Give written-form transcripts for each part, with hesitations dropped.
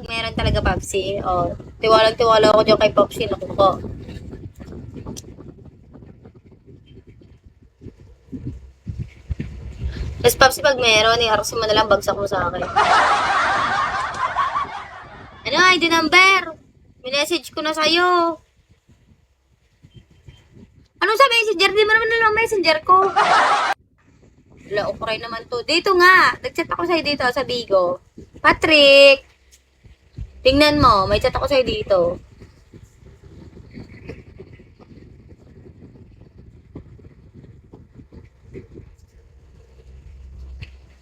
meron talaga, Papsi. Oh, tiwalang-tiwala ako dyan kay Papsi. Naku ko. Tapos, Papsi, pag meron, i-arsin mo na lang, bagsak mo sa akin. Ano, ID number? Minessage ko na sa'yo. Anong sa messenger? Di mo naman lang messenger ko. Wala, ukray naman to. Dito nga. Nag-chat ako sa'yo dito sa Bigo. Patrick. Tingnan mo. May chat ako sa'yo dito.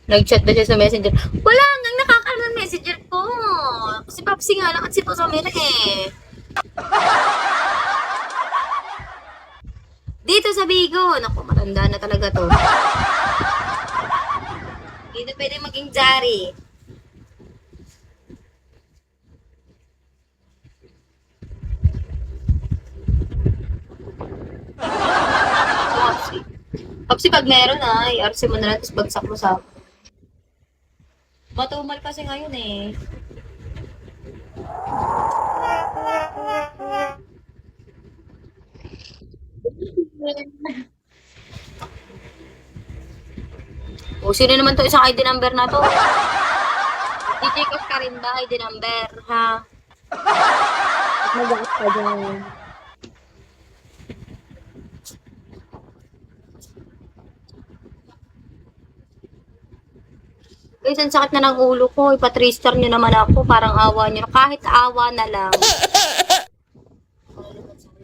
Nag-chat na siya sa messenger. Wala nga nakakaano ng messenger ko. Si Papsi nga lang at si Pasamira eh. Dito sa Bigo. Naku, matanda na talaga to. Dito pwede maging jari. Papsi. Papsi, pag meron i-RC mo na lang, tapos bagsak mo sa matumal kasi ngayon eh. O, sino naman to isang ID number na to? DJ Kos ka rin ba ID number, ha? Mag-aas ka dyan. Guys, ang sakit na ng ulo ko. Ipa-3-star nyo naman ako. Parang awa nyo. Kahit awa na lang.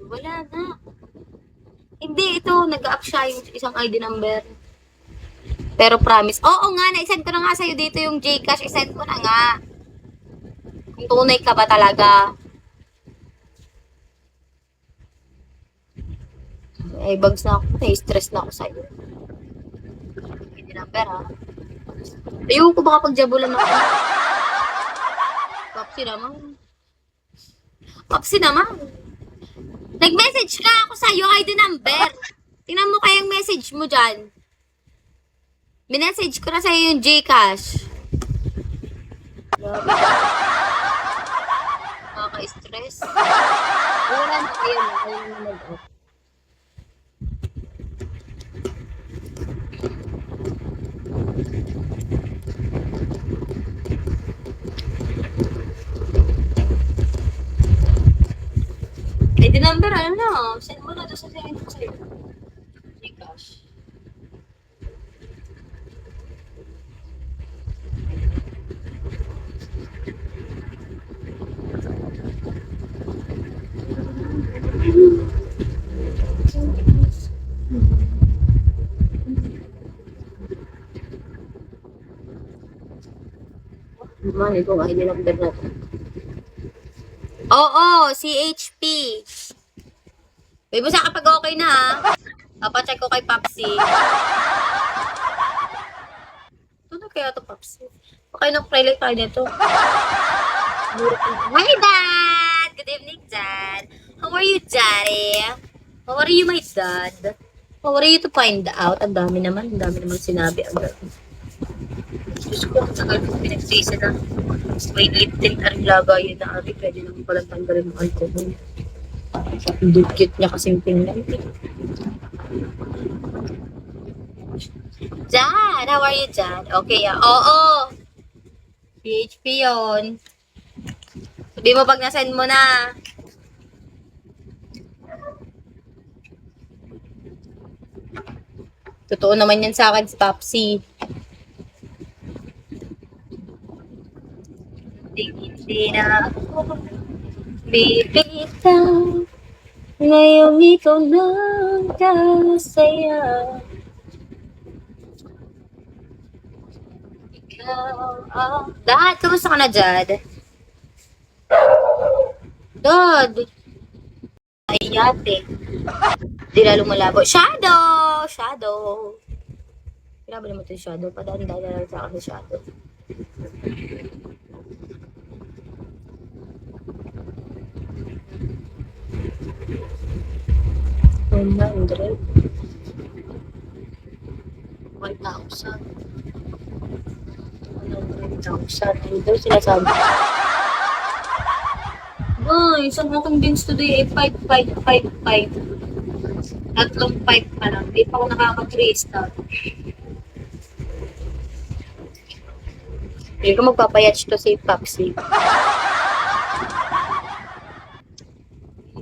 Wala na. Hindi, ito. Nag-up siya yung isang ID number. Pero promise. Oo nga, na-send ko na nga sa'yo dito yung Gcash. I-send ko na nga. Kung tunay ka ba talaga. Eh, bags na ako. Na-stress na ako sa'yo. ID number, ha? Ayoko baka pagjabulan ako. Papsi naman. Papsi naman. Nag-message ka ako sa'yo, ID number. Tingnan mo kayang message mo dyan. Minessage ko na sa'yo yung Gcash. Nakaka-stress. Wala na kayo na. Ayaw na mag-off. ID number, ano na? Send mo na doon sa send ko sa'yo. Gcash. Mali ko ID number na to. Oo, CHP. May busa kapag okay na ha. Papacheck ko kay Papsi. Ito na kaya to Papsi. Okay na pre-like tayo nito. Hi Dad! Good evening Dad. How are you Daddy? How are you my dad? How are you to find out? Ang dami naman sinabi. Diyos ko, ang tagal ko pinagsisa na. May lip-tint ang lagay na ari. Pwede naman palang tanggalin ng alcohol. Hindi cute niya kasing tingnan. Dad, how are you, Dad? Okay, oo. PHP yun. Sabi mo pag nasend mo na. Totoo naman yan sa akin si Papsi. Hindi na ako bibitaw. Ngayon ikaw lang kasaya. Ikaw, Dad, kamusta ka na, Dad? Dad! Ay, yate. Di lalo malabo. Shadow! Grabe naman ito yung Shadow. Padaan-daan na lang sa akin sa Shadow. $100. 1,000. 100,000. Ito sinasabi. Isang attendance today ay 5, 5, 5, 5. Tatlong 5 pa lang. Di pa ako nakaka-3 star. Hindi ko magpapayatch to si Papsi.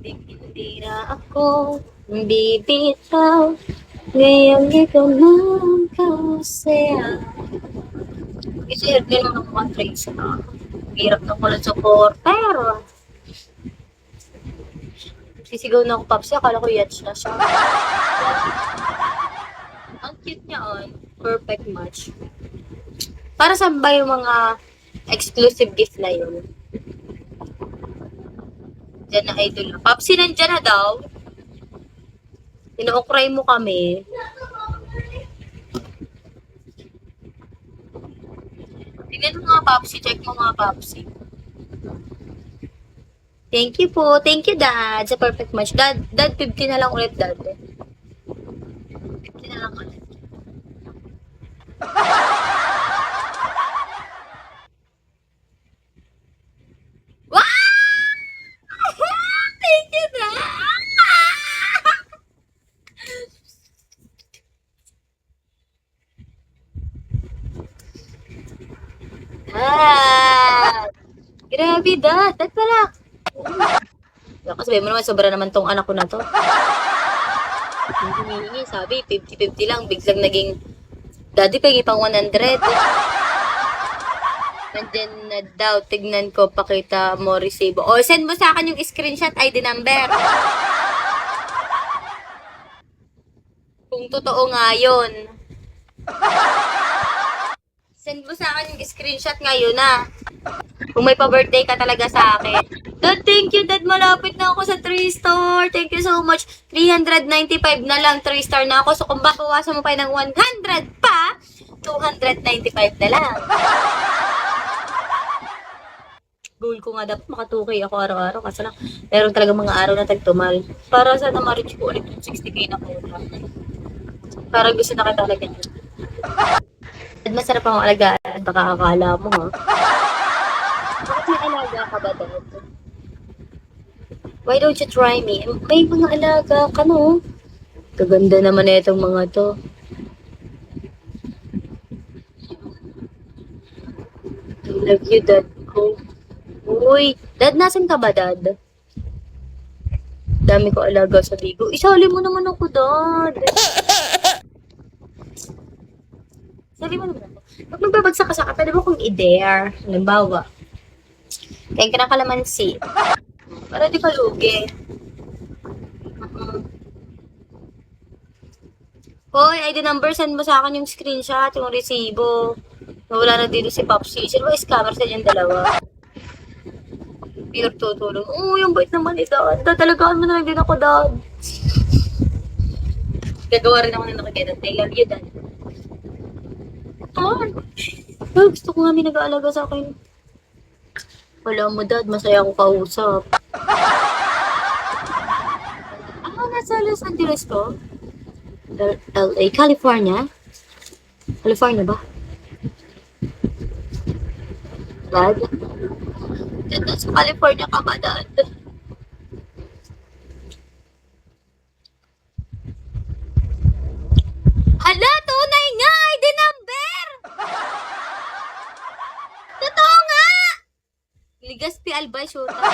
Hindi na ako bibitaw. Ngayong ikaw na ang kasaya. Kasi din naman ako mag-trace na. Hirap na pala support. Pero, sisigaw na ako, Papsi. Akala ko yatch na siya. Ang cute niya on. Perfect match. Para saan ba yung mga exclusive gift na yun? Diyan na idol. Papsi, nandyan na daw. Ino-okray mo kami. Tingnan mo nga, Papsi. Check mo nga, Papsi. Thank you po. Thank you, Dad, sa perfect match. Dad, 50 na lang ulit, Dad. 50 na lang ulit. Wow! Thank you, Dad! Grabe, Dad. Dad pala. Kasi mo naman, sobra naman tong anak ko na to. Humihingi, sabi, 50-50 lang. Biglang naging, Daddy, pagi pang 100. Nandyan na daw, tignan ko, pakita mo, resibo. O, send mo sa akin yung screenshot, ID number. Kung totoo nga yun. Send mo sa akin yung screenshot ngayon na. Kung may pa-birthday ka talaga sa akin. Dad, thank you, Dad. Malapit na ako sa 3-star. Thank you so much. 395 na lang. 3-star na ako. So, kung babawasan mo pa ng 100 pa, 295 na lang. Goal ko nga dapat maka-2K ako araw-araw. Kasi lang, meron talaga mga araw na tagtumal. Para sana ma-reach ko ulit yung 60K na kulang. Para gusto na kita talaga niya. Dad, masarap akong alagaan. Baka akala mo, ha? Bakit may alaga ka ba, Dad? Why don't you try me? May mga alaga ka, no? Kaganda naman na itong mga to. I love you, Dad ko. Uy, Dad, nasan ka ba, Dad? Dami ko alaga sa bigo. Isali mo naman ako, Dad. Isali mo naman ako. Pag magbabagsak ka sa akin, pwede mo kong i-dare. Halimbawa, kain ka ng kalamansi. Para di ka lugi. Hoy, ID number, send mo sa akin yung screenshot, yung resibo. Nawala na dito si Popsi. Sino ba scammer sa inyong dalawa? Pure tutulong. Oo, yung bait naman ni Dad. Tatalagaan mo na lang din ako, Dad. Gagawa rin ako ng nakagedad. I love you, Dad. Gusto ko nga may nag-aalaga sa akin. Wala mo, Dad. Masaya ako kausap. Nasa Los Angeles ko. LA, California. California ba? Dad? Dad, nasa California ka ba, Dad? Hala, tunay nga! ID number! Totoo nga! Ligaspi Albay, shoota.